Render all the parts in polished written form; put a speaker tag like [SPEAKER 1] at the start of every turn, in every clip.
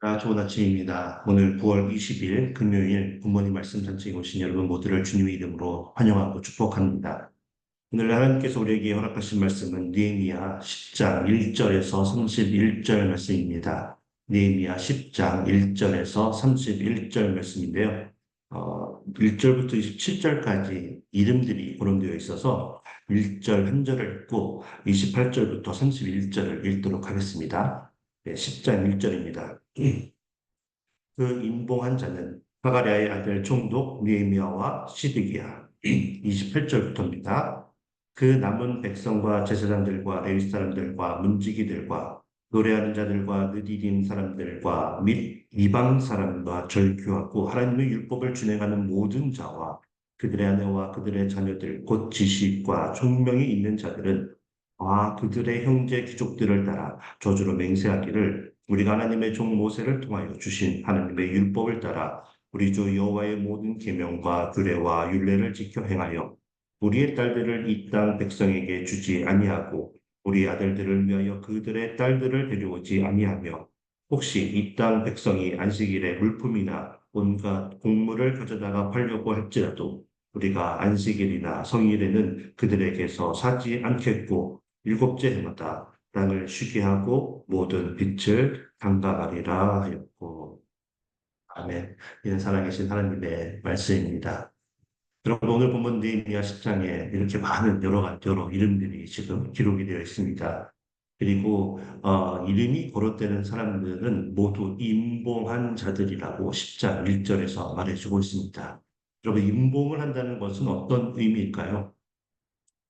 [SPEAKER 1] 좋은 아침입니다. 오늘 9월 20일 금요일 부모님 말씀 전체에 오신 여러분 모두를 주님의 이름으로 환영하고 축복합니다. 오늘 하나님께서 우리에게 허락하신 말씀은 느헤미야 10장 1절에서 31절 말씀입니다. 느헤미야 10장 1절에서 31절 말씀인데요. 1절부터 27절까지 이름들이 거론되어 있어서 1절 한 절을 읽고 28절부터 31절을 읽도록 하겠습니다. 네, 10장 1절입니다. 그 임봉한 자는 하가랴의 아들 총독 느헤미야와 시드기야. 28절부터입니다. 그 남은 백성과 제사장들과 레위 사람들과 문지기들과 노래하는 자들과 느디딘 사람들과 및 이방 사람과 절규하고 하나님의 율법을 준행하는 모든 자와 그들의 아내와 그들의 자녀들 곧 지식과 총명이 있는 자들은 그들의 형제 귀족들을 따라 저주로 맹세하기를 우리가 하나님의 종 모세를 통하여 주신 하나님의 율법을 따라 우리 주 여호와의 모든 계명과 규례와 율례를 지켜 행하여 우리의 딸들을 이 땅 백성에게 주지 아니하고 우리 아들들을 위하여 그들의 딸들을 데려오지 아니하며 혹시 이 땅 백성이 안식일에 물품이나 온갖 곡물을 가져다가 팔려고 할지라도 우리가 안식일이나 성일에는 그들에게서 사지 않겠고 일곱째 해마다 땅을 쉬게 하고 모든 빛을 감각하리라 하였고. 아멘. 이는 살아계신 하나님의 말씀입니다. 여러분 오늘 본문 느헤미야 10장에 이렇게 많은 여러 이름들이 지금 기록이 되어 있습니다. 그리고 이름이 거론되는 사람들은 모두 임봉한 자들이라고 10장 1절에서 말해주고 있습니다. 여러분 임봉을 한다는 것은 어떤 의미일까요?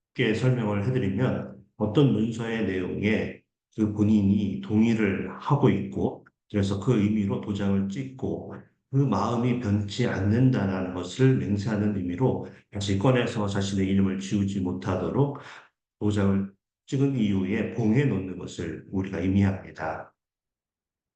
[SPEAKER 1] 쉽게 설명을 해드리면 어떤 문서의 내용에 그 본인이 동의를 하고 있고 그래서 그 의미로 도장을 찍고 그 마음이 변치 않는다는 것을 맹세하는 의미로 다시 꺼내서 자신의 이름을 지우지 못하도록 도장을 찍은 이후에 봉해 놓는 것을 우리가 의미합니다.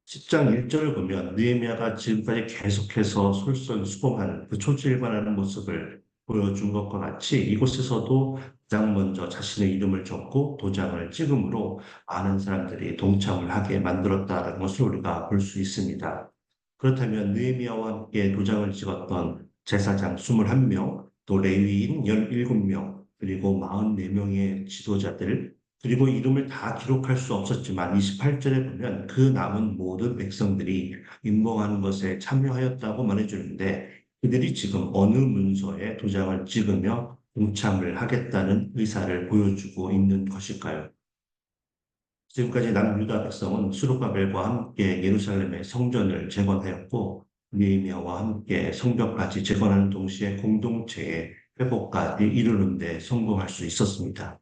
[SPEAKER 1] 10장 1절을 보면 느헤미야가 지금까지 계속해서 솔선수범하는 그 초지일관하는 모습을 보여준 것과 같이 이곳에서도 가장 먼저 자신의 이름을 적고 도장을 찍음으로 많은 사람들이 동참을 하게 만들었다는 것을 우리가 볼 수 있습니다. 그렇다면 느헤미야와 함께 도장을 찍었던 제사장 21명, 또 레위인 17명, 그리고 44명의 지도자들, 그리고 이름을 다 기록할 수 없었지만 28절에 보면 그 남은 모든 백성들이 임봉하는 것에 참여하였다고 말해주는데 그들이 지금 어느 문서에 도장을 찍으며 동참을 하겠다는 의사를 보여주고 있는 것일까요? 지금까지 남유다 백성은 수르바벨과 함께 예루살렘의 성전을 재건하였고 느헤미야와 함께 성벽까지 재건하는 동시에 공동체의 회복까지 이루는 데 성공할 수 있었습니다.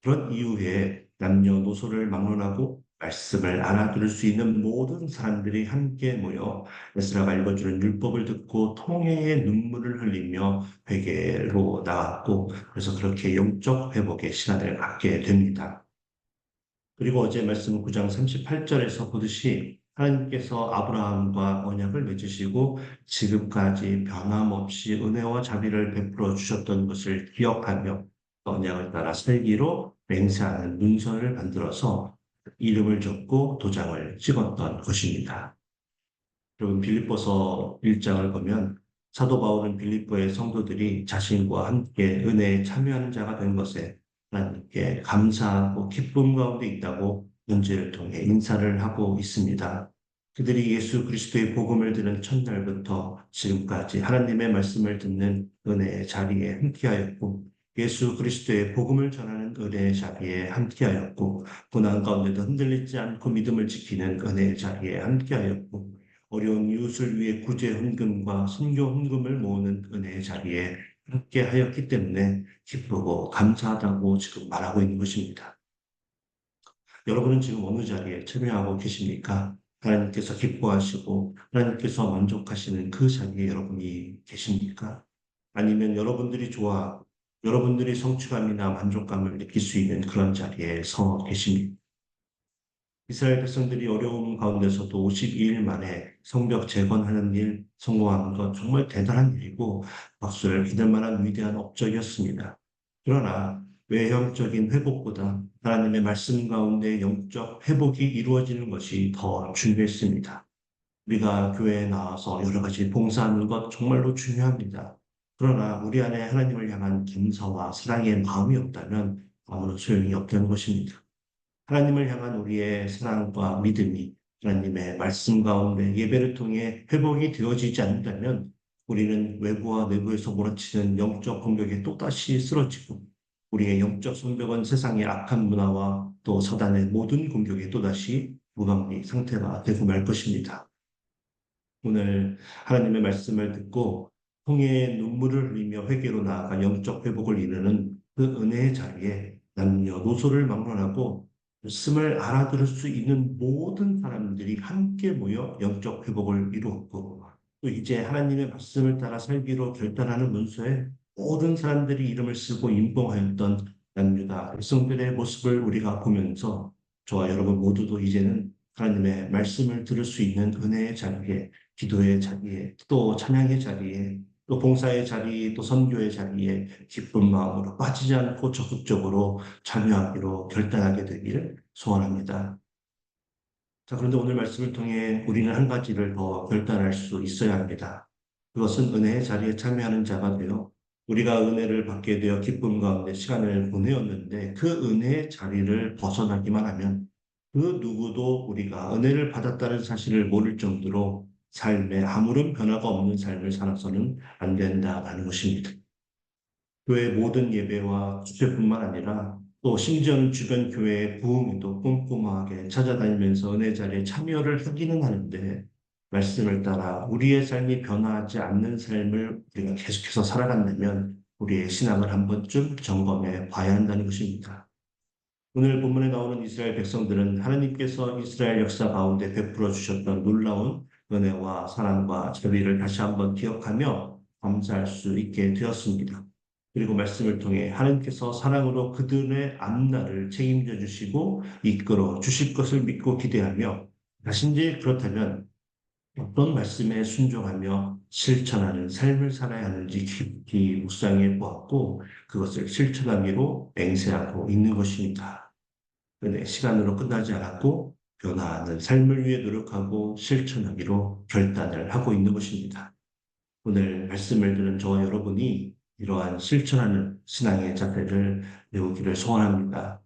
[SPEAKER 1] 그런 이후에 남녀노소를 막론하고 말씀을 알아들을 수 있는 모든 사람들이 함께 모여 에스라가 읽어주는 율법을 듣고 통회의 눈물을 흘리며 회개로 나왔고 그래서 그렇게 영적 회복의 시간을 갖게 됩니다. 그리고 어제 말씀 9장 38절에서 보듯이 하나님께서 아브라함과 언약을 맺으시고 지금까지 변함없이 은혜와 자비를 베풀어 주셨던 것을 기억하며 언약을 따라 살기로 맹세하는 문서를 만들어서 이름을 적고 도장을 찍었던 것입니다. 여러분 빌립보서 1장을 보면 사도 바울은 빌립보의 성도들이 자신과 함께 은혜에 참여하는 자가 된 것에 하나님께 감사하고 기쁨 가운데 있다고 문제를 통해 인사를 하고 있습니다. 그들이 예수 그리스도의 복음을 들은 첫날부터 지금까지 하나님의 말씀을 듣는 은혜의 자리에 함께하였고 예수 그리스도의 복음을 전하는 은혜의 자리에 함께하였고 고난 가운데도 흔들리지 않고 믿음을 지키는 은혜의 자리에 함께하였고 어려운 이웃을 위해 구제 헌금과 선교 헌금을 모으는 은혜의 자리에 함께 하였기 때문에 기쁘고 감사하다고 지금 말하고 있는 것입니다. 여러분은 지금 어느 자리에 참여하고 계십니까? 하나님께서 기뻐하시고 하나님께서 만족하시는 그 자리에 여러분이 계십니까? 아니면 여러분들이 좋아하고 여러분들이 성취감이나 만족감을 느낄 수 있는 그런 자리에 서 계십니까? 이스라엘 백성들이 어려움 가운데서도 52일 만에 성벽 재건하는 일 성공한 것 정말 대단한 일이고 박수를 받을 만한 위대한 업적이었습니다. 그러나 외형적인 회복보다 하나님의 말씀 가운데 영적 회복이 이루어지는 것이 더 중요했습니다. 우리가 교회에 나와서 여러 가지 봉사하는 것 정말로 중요합니다. 그러나 우리 안에 하나님을 향한 감사와 사랑의 마음이 없다면 아무런 소용이 없다는 것입니다. 하나님을 향한 우리의 사랑과 믿음이 하나님의 말씀 가운데 예배를 통해 회복이 되어지지 않는다면 우리는 외부와 내부에서 몰아치는 영적 공격에 또다시 쓰러지고 우리의 영적 성벽은 세상의 악한 문화와 또 사단의 모든 공격에 또다시 무방비 상태가 되고 말 것입니다. 오늘 하나님의 말씀을 듣고 통해의 눈물을 흘리며 회개로 나아가 영적 회복을 이루는 그 은혜의 자리에 남녀노소를 막론하고 말씀을 알아들을 수 있는 모든 사람들이 함께 모여 영적 회복을 이루었고 또 이제 하나님의 말씀을 따라 살기로 결단하는 문서에 모든 사람들이 이름을 쓰고 임봉하였던 남유다 백성들의 모습을 우리가 보면서 저와 여러분 모두도 이제는 하나님의 말씀을 들을 수 있는 은혜의 자리에 기도의 자리에, 또 찬양의 자리에, 또 봉사의 자리, 또 선교의 자리에 기쁜 마음으로 빠지지 않고 적극적으로 참여하기로 결단하게 되기를 소원합니다. 자, 그런데 오늘 말씀을 통해 우리는 한 가지를 더 결단할 수 있어야 합니다. 그것은 은혜의 자리에 참여하는 자가 되어 우리가 은혜를 받게 되어 기쁨 가운데 시간을 보내었는데 그 은혜의 자리를 벗어나기만 하면 그 누구도 우리가 은혜를 받았다는 사실을 모를 정도로 삶에 아무런 변화가 없는 삶을 살아서는 안 된다라는 것입니다. 교회 모든 예배와 집회뿐만 아니라 또 심지어는 주변 교회의 부흥회도 꼼꼼하게 찾아다니면서 은혜 자리에 참여를 하기는 하는데 말씀을 따라 우리의 삶이 변화하지 않는 삶을 우리가 계속해서 살아간다면 우리의 신앙을 한 번쯤 점검해 봐야 한다는 것입니다. 오늘 본문에 나오는 이스라엘 백성들은 하나님께서 이스라엘 역사 가운데 베풀어 주셨던 놀라운 은혜와 사랑과 자비를 다시 한번 기억하며 감사할 수 있게 되었습니다. 그리고 말씀을 통해 하나님께서 사랑으로 그들의 앞날을 책임져 주시고 이끌어 주실 것을 믿고 기대하며 자신이 그렇다면 어떤 말씀에 순종하며 실천하는 삶을 살아야 하는지 깊이 묵상해 보았고 그것을 실천하기로 맹세하고 있는 것입니다. 은혜 시간으로 끝나지 않았고 변화하는 삶을 위해 노력하고 실천하기로 결단을 하고 있는 것입니다. 오늘 말씀을 들은 저와 여러분이 이러한 실천하는 신앙의 자세를 배우기를 소원합니다.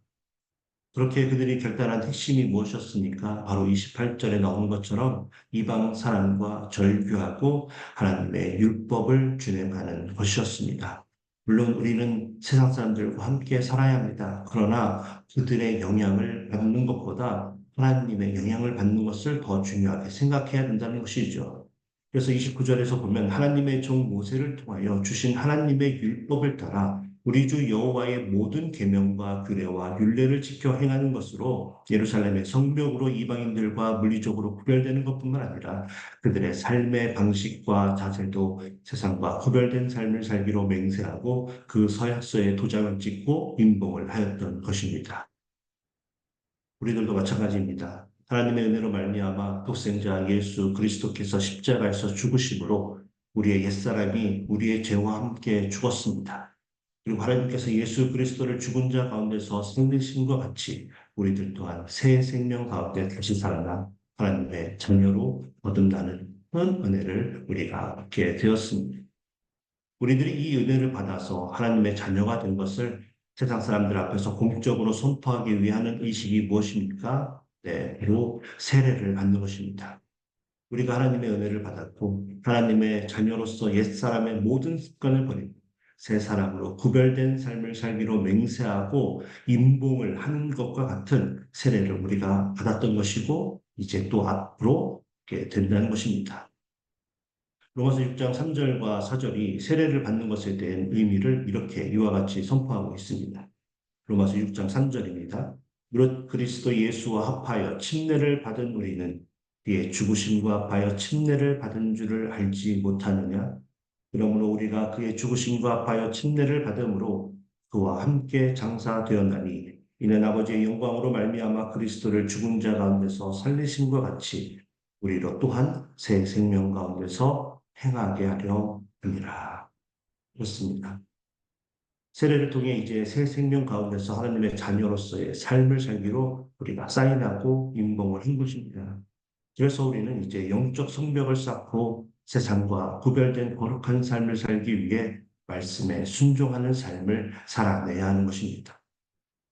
[SPEAKER 1] 그렇게 그들이 결단한 핵심이 무엇이었습니까? 바로 28절에 나오는 것처럼 이방 사람과 절규하고 하나님의 율법을 준행하는 것이었습니다. 물론 우리는 세상 사람들과 함께 살아야 합니다. 그러나 그들의 영향을 받는 것보다 하나님의 영향을 받는 것을 더 중요하게 생각해야 된다는 것이죠. 그래서 29절에서 보면 하나님의 종 모세를 통하여 주신 하나님의 율법을 따라 우리 주 여호와의 모든 계명과 규례와 율례를 지켜 행하는 것으로 예루살렘의 성벽으로 이방인들과 물리적으로 구별되는 것뿐만 아니라 그들의 삶의 방식과 자세도 세상과 구별된 삶을 살기로 맹세하고 그 서약서에 도장을 찍고 임봉을 하였던 것입니다. 우리들도 마찬가지입니다. 하나님의 은혜로 말미암아 독생자 예수 그리스도께서 십자가에서 죽으심으로 우리의 옛사람이 우리의 죄와 함께 죽었습니다. 그리고 하나님께서 예수 그리스도를 죽은 자 가운데서 살리심과 같이 우리들 또한 새 생명 가운데 다시 살아나 하나님의 자녀로 거듭나는 큰 은혜를 우리가 받게 되었습니다. 우리들이 이 은혜를 받아서 하나님의 자녀가 된 것을 세상 사람들 앞에서 공적으로 선포하기 위한 의식이 무엇입니까? 네, 바로 세례를 받는 것입니다. 우리가 하나님의 은혜를 받았고 하나님의 자녀로서 옛사람의 모든 습관을 버리고 새 사람으로 구별된 삶을 살기로 맹세하고 임봉을 하는 것과 같은 세례를 우리가 받았던 것이고 이제 또 앞으로 이렇게 된다는 것입니다. 로마서 6장 3절과 4절이 세례를 받는 것에 대한 의미를 이렇게 이와 같이 선포하고 있습니다. 로마서 6장 3절입니다. 무릇 그리스도 예수와 합하여 침례를 받은 우리는 그의 죽으심과 합하여 침례를 받은 줄을 알지 못하느냐? 그러므로 우리가 그의 죽으심과 합하여 침례를 받음으로 그와 함께 장사되었나니 이는 아버지의 영광으로 말미암아 그리스도를 죽은 자 가운데서 살리심과 같이 우리로 또한 새 생명 가운데서 행하게 하려 함이라. 그렇습니다. 세례를 통해 이제 새 생명 가운데서 하나님의 자녀로서의 삶을 살기로 우리가 사인하고 임봉을 한 것입니다. 그래서 우리는 이제 영적 성벽을 쌓고 세상과 구별된 거룩한 삶을 살기 위해 말씀에 순종하는 삶을 살아내야 하는 것입니다.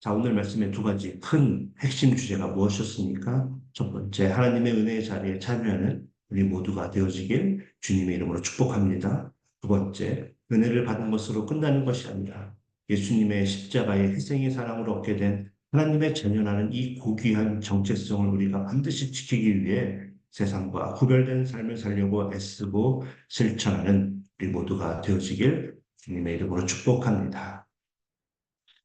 [SPEAKER 1] 자, 오늘 말씀의 두 가지 큰 핵심 주제가 무엇이었습니까? 첫 번째, 하나님의 은혜의 자리에 참여하는 우리 모두가 되어지길 주님의 이름으로 축복합니다. 두 번째, 은혜를 받은 것으로 끝나는 것이 아니라 예수님의 십자가의 희생의 사랑으로 얻게 된 하나님의 자녀라는 이 고귀한 정체성을 우리가 반드시 지키기 위해 세상과 구별된 삶을 살려고 애쓰고 실천하는 우리 모두가 되어지길 주님의 이름으로 축복합니다.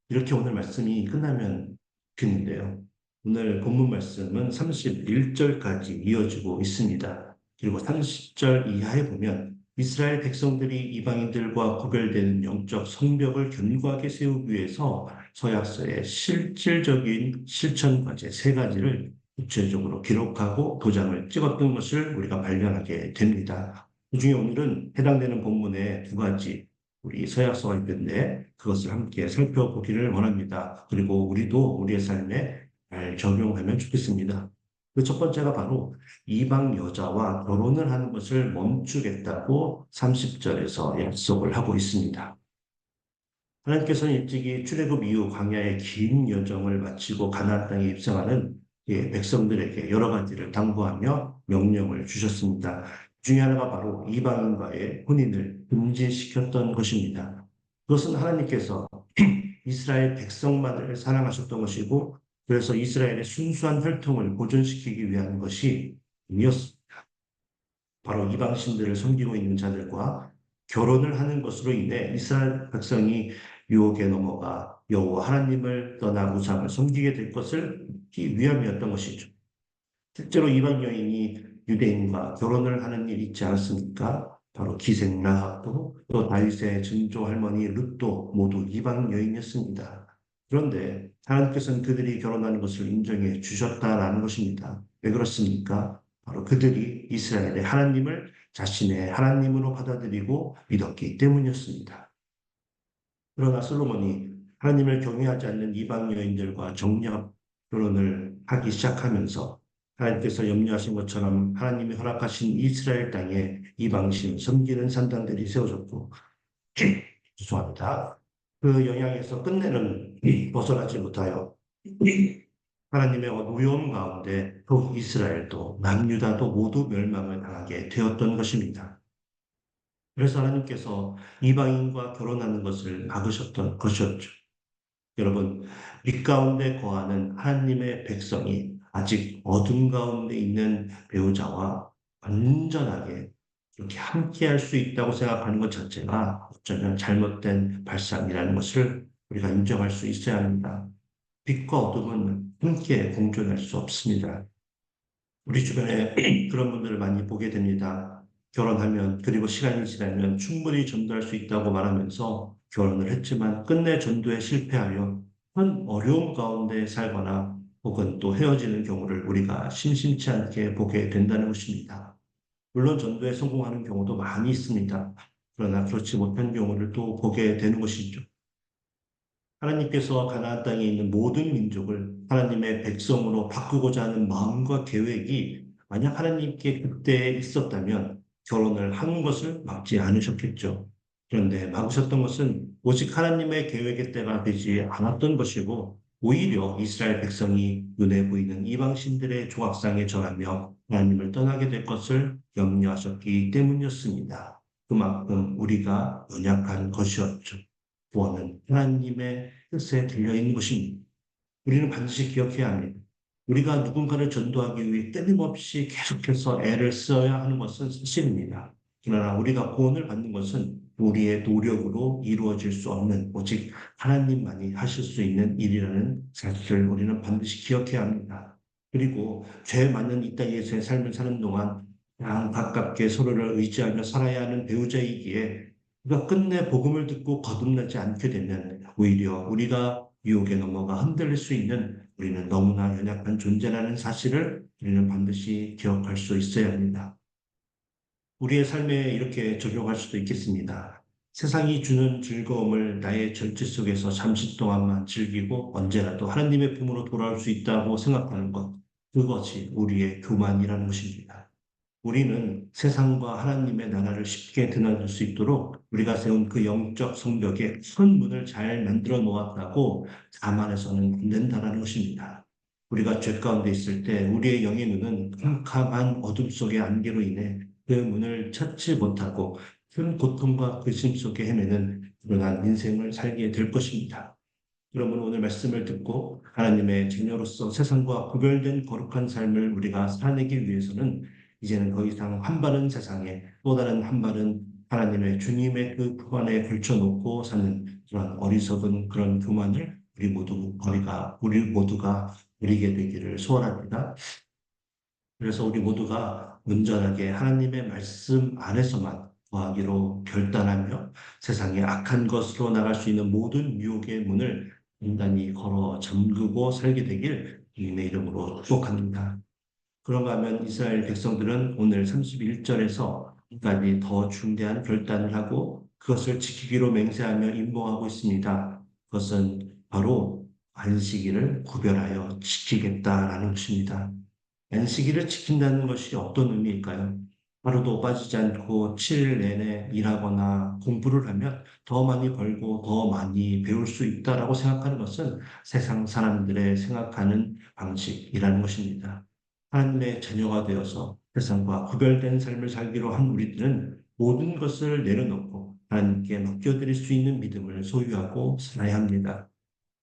[SPEAKER 1] 이렇게 오늘 말씀이 끝나면 좋겠는데요. 오늘 본문 말씀은 31절까지 이어지고 있습니다. 그리고 30절 이하에 보면 이스라엘 백성들이 이방인들과 구별되는 영적 성벽을 견고하게 세우기 위해서 서약서의 실질적인 실천 과제 세 가지를 구체적으로 기록하고 도장을 찍었던 것을 우리가 발견하게 됩니다. 그중에 오늘은 해당되는 본문의 두 가지 우리 서약서가 있는데 그것을 함께 살펴보기를 원합니다. 그리고 우리도 우리의 삶에 잘 적용하면 좋겠습니다. 그 첫 번째가 바로 이방 여자와 결혼을 하는 것을 멈추겠다고 30절에서 약속을 하고 있습니다. 하나님께서는 일찍이 출애굽 이후 광야의 긴 여정을 마치고 가나안 땅에 입성하는 백성들에게 여러 가지를 당부하며 명령을 주셨습니다. 그 중에 하나가 바로 이방인과의 혼인을 금지시켰던 것입니다. 그것은 하나님께서 이스라엘 백성만을 사랑하셨던 것이고 그래서 이스라엘의 순수한 혈통을 보존시키기 위한 것이 아니었습니다. 바로 이방신들을 섬기고 있는 자들과 결혼을 하는 것으로 인해 이스라엘 백성이 유혹에 넘어가 여호와 하나님을 떠나 우상을 섬기게 될 것을 막기 위함이었던 것이죠. 실제로 이방 여인이 유대인과 결혼을 하는 일이 있지 않았습니까? 바로 기생 라합도 또 다윗의 증조 할머니 룻도 모두 이방 여인이었습니다. 그런데 하나님께서는 그들이 결혼하는 것을 인정해 주셨다라는 것입니다. 왜 그렇습니까? 바로 그들이 이스라엘의 하나님을 자신의 하나님으로 받아들이고 믿었기 때문이었습니다. 그러나 솔로몬이 하나님을 경외하지 않는 이방 여인들과 정략 결혼을 하기 시작하면서 하나님께서 염려하신 것처럼 하나님이 허락하신 이스라엘 땅에 이방신 섬기는 산당들이 세워졌고 죄송합니다. 그 영향에서 끝내는 벗어나지 못하여 하나님의 노여움 가운데 또 이스라엘도 남유다도 모두 멸망을 당하게 되었던 것입니다. 그래서 하나님께서 이방인과 결혼하는 것을 막으셨던 것이었죠. 여러분, 빛 가운데 거하는 하나님의 백성이 아직 어둠 가운데 있는 배우자와 완전하게 이렇게 함께 할 수 있다고 생각하는 것 자체가 어쩌면 잘못된 발상이라는 것을 우리가 인정할 수 있어야 합니다. 빛과 어둠은 함께 공존할 수 없습니다. 우리 주변에 그런 분들을 많이 보게 됩니다. 결혼하면 그리고 시간이 지나면 충분히 전도할 수 있다고 말하면서 결혼을 했지만 끝내 전도에 실패하여 큰 어려움 가운데 살거나 혹은 또 헤어지는 경우를 우리가 심심치 않게 보게 된다는 것입니다. 물론 전도에 성공하는 경우도 많이 있습니다. 그러나 그렇지 못한 경우를 또 보게 되는 것이죠. 하나님께서 가나안 땅에 있는 모든 민족을 하나님의 백성으로 바꾸고자 하는 마음과 계획이 만약 하나님께 그때에 있었다면 결혼을 하는 것을 막지 않으셨겠죠. 그런데 막으셨던 것은 오직 하나님의 계획의 때가 되지 않았던 것이고 오히려 이스라엘 백성이 눈에 보이는 이방신들의 조각상에 절하며 하나님을 떠나게 될 것을 염려하셨기 때문이었습니다. 그만큼 우리가 연약한 것이었죠. 구원은 하나님의 뜻에 들려있는 것입니다. 우리는 반드시 기억해야 합니다. 우리가 누군가를 전도하기 위해 끊임없이 계속해서 애를 써야 하는 것은 사실입니다. 그러나 우리가 구원을 받는 것은 우리의 노력으로 이루어질 수 없는 오직 하나님만이 하실 수 있는 일이라는 사실을 우리는 반드시 기억해야 합니다. 그리고 죄 많은 이 땅에서의 삶을 사는 동안 양 가깝게 서로를 의지하며 살아야 하는 배우자이기에 우리가 끝내 복음을 듣고 거듭나지 않게 되면 오히려 우리가 유혹에 넘어가 흔들릴 수 있는 우리는 너무나 연약한 존재라는 사실을 우리는 반드시 기억할 수 있어야 합니다. 우리의 삶에 이렇게 적용할 수도 있겠습니다. 세상이 주는 즐거움을 나의 절제 속에서 잠시 동안만 즐기고 언제라도 하나님의 품으로 돌아올 수 있다고 생각하는 것. 그것이 우리의 교만이라는 것입니다. 우리는 세상과 하나님의 나라를 쉽게 드나들 수 있도록 우리가 세운 그 영적 성벽에 큰 문을 잘 만들어 놓았다고 자만해서는 안 된다는 것입니다. 우리가 죄 가운데 있을 때 우리의 영의 눈은 캄캄한 어둠 속의 안개로 인해 그 문을 찾지 못하고 큰 고통과 근심 속에 헤매는 그러한 인생을 살게 될 것입니다. 그러므로 오늘 말씀을 듣고 하나님의 자녀로서 세상과 구별된 거룩한 삶을 우리가 살아내기 위해서는 이제는 더 이상 한 발은 세상에 또 다른 한 발은 하나님의 주님의 그 품 안에 걸쳐놓고 사는 그런 어리석은 그런 교만을 우리 모두가 버리게 되기를 소원합니다. 그래서 우리 모두가 온전하게 하나님의 말씀 안에서만 거하기로 결단하며 세상의 악한 것으로 나갈 수 있는 모든 유혹의 문을 단단히 걸어 잠그고 살게 되길 주님의 이름으로 축복합니다. 그런가 하면 이스라엘 백성들은 오늘 31절에서 까지 더 중대한 결단을 하고 그것을 지키기로 맹세하며 임봉하고 있습니다. 그것은 바로 안식일을 구별하여 지키겠다라는 것입니다. 안식일을 지킨다는 것이 어떤 의미일까요? 하루도 빠지지 않고 7일 내내 일하거나 공부를 하면 더 많이 벌고 더 많이 배울 수 있다라고 생각하는 것은 세상 사람들의 생각하는 방식이라는 것입니다. 하나님의 자녀가 되어서 세상과 구별된 삶을 살기로 한 우리들은 모든 것을 내려놓고 하나님께 맡겨드릴 수 있는 믿음을 소유하고 살아야 합니다.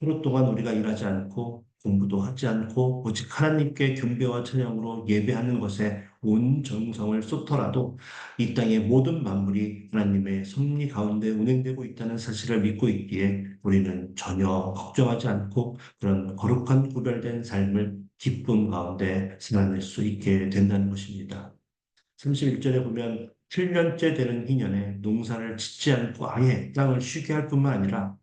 [SPEAKER 1] 하루 동안 우리가 일하지 않고 공부도 하지 않고 오직 하나님께 경배와 찬양으로 예배하는 것에 온 정성을 쏟더라도 이 땅의 모든 만물이 하나님의 섭리 가운데 운행되고 있다는 사실을 믿고 있기에 우리는 전혀 걱정하지 않고 그런 거룩한 구별된 삶을 기쁨 가운데 살아낼 수 있게 된다는 것입니다. 31절에 보면 7년째 되는 희년에 농사를 짓지 않고 아예 땅을 쉬게 할 뿐만 아니라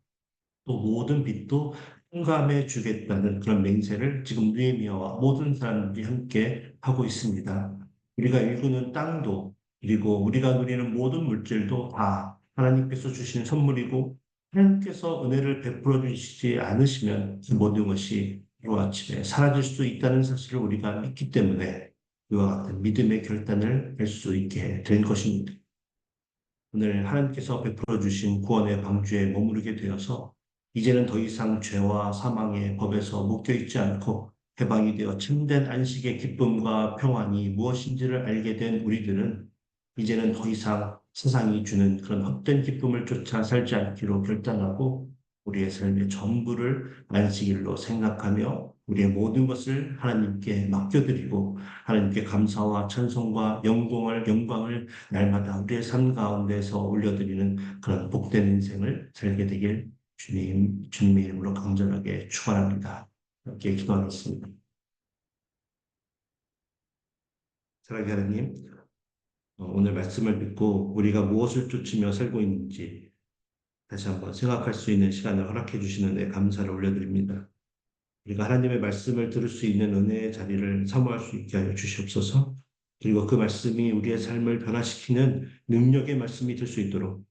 [SPEAKER 1] 또 모든 빚도 통감해 주겠다는 그런 맹세를 지금 느헤미야와 모든 사람들이 함께 하고 있습니다. 우리가 일구는 땅도 그리고 우리가 누리는 모든 물질도 다 하나님께서 주신 선물이고 하나님께서 은혜를 베풀어 주시지 않으시면 그 모든 것이 하루아침에 사라질 수 있다는 사실을 우리가 믿기 때문에 이와 같은 믿음의 결단을 할 수 있게 된 것입니다. 오늘 하나님께서 베풀어 주신 구원의 방주에 머무르게 되어서 이제는 더 이상 죄와 사망의 법에서 묶여 있지 않고 해방이 되어 참된 안식의 기쁨과 평안이 무엇인지를 알게 된 우리들은 이제는 더 이상 세상이 주는 그런 헛된 기쁨을 쫓아 살지 않기로 결단하고 우리의 삶의 전부를 안식일로 생각하며 우리의 모든 것을 하나님께 맡겨드리고 하나님께 감사와 찬송과 영광을 날마다 우리의 삶 가운데서 올려드리는 그런 복된 인생을 살게 되길 주님의 이름으로 간절하게 축원합니다. 함께 기도하겠습니다. 사랑하는 하나님, 오늘 말씀을 듣고 우리가 무엇을 쫓으며 살고 있는지 다시 한번 생각할 수 있는 시간을 허락해 주시는 데 감사를 올려드립니다. 우리가 하나님의 말씀을 들을 수 있는 은혜의 자리를 사모할 수 있게 하여 주시옵소서. 그리고 그 말씀이 우리의 삶을 변화시키는 능력의 말씀이 될 수 있도록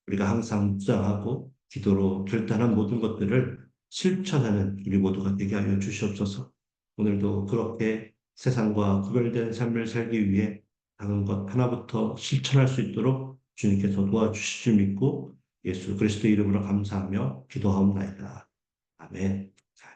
[SPEAKER 1] 우리가 항상 묵상하고 기도로 결단한 모든 것들을 실천하는 우리 모두가 되게 하여 주시옵소서. 오늘도 그렇게 세상과 구별된 삶을 살기 위해 작은 것 하나부터 실천할 수 있도록 주님께서 도와주실 줄 믿고 예수 그리스도의 이름으로 감사하며 기도하옵나이다. 아멘.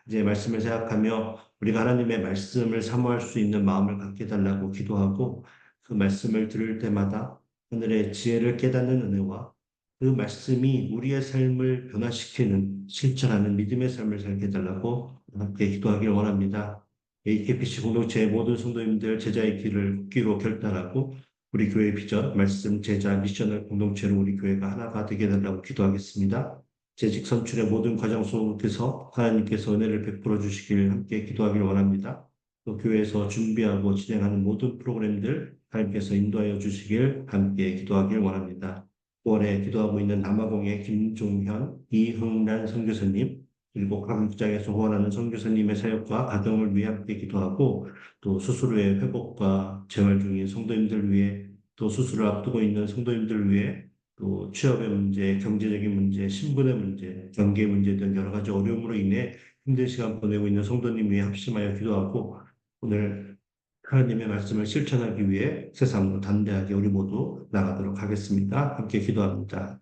[SPEAKER 1] 이제 말씀을 생각하며 우리가 하나님의 말씀을 사모할 수 있는 마음을 갖게 달라고 기도하고 그 말씀을 들을 때마다 하늘의 지혜를 깨닫는 은혜와 그 말씀이 우리의 삶을 변화시키는 실천하는 믿음의 삶을 살게 해달라고 함께 기도하길 원합니다. AKPC 공동체의 모든 성도님들 제자의 길을 걷기로 결단하고 우리 교회 비전, 말씀, 제자, 미션을 공동체로 우리 교회가 하나가 되게 해달라고 기도하겠습니다. 재직 선출의 모든 과정 속에서 하나님께서 은혜를 베풀어 주시길 함께 기도하길 원합니다. 또 교회에서 준비하고 진행하는 모든 프로그램들 하나님께서 인도하여 주시길 함께 기도하길 원합니다. 9월에 기도하고 있는 남아공의 김종현, 이흥란 선교사님, 그리고 각 목장에서 후원하는 선교사님의 사역과 가정을 위해 함께 기도하고 또 수술 후의 회복과 재활 중인 성도님들 위해 또 수술을 앞두고 있는 성도님들 위해 또 취업의 문제, 경제적인 문제, 신분의 문제, 경계 문제 등 여러 가지 어려움으로 인해 힘든 시간 보내고 있는 성도님 위해 합심하여 기도하고 오늘 하나님의 말씀을 실천하기 위해 세상으로 담대하게 우리 모두 나가도록 하겠습니다. 함께 기도합니다.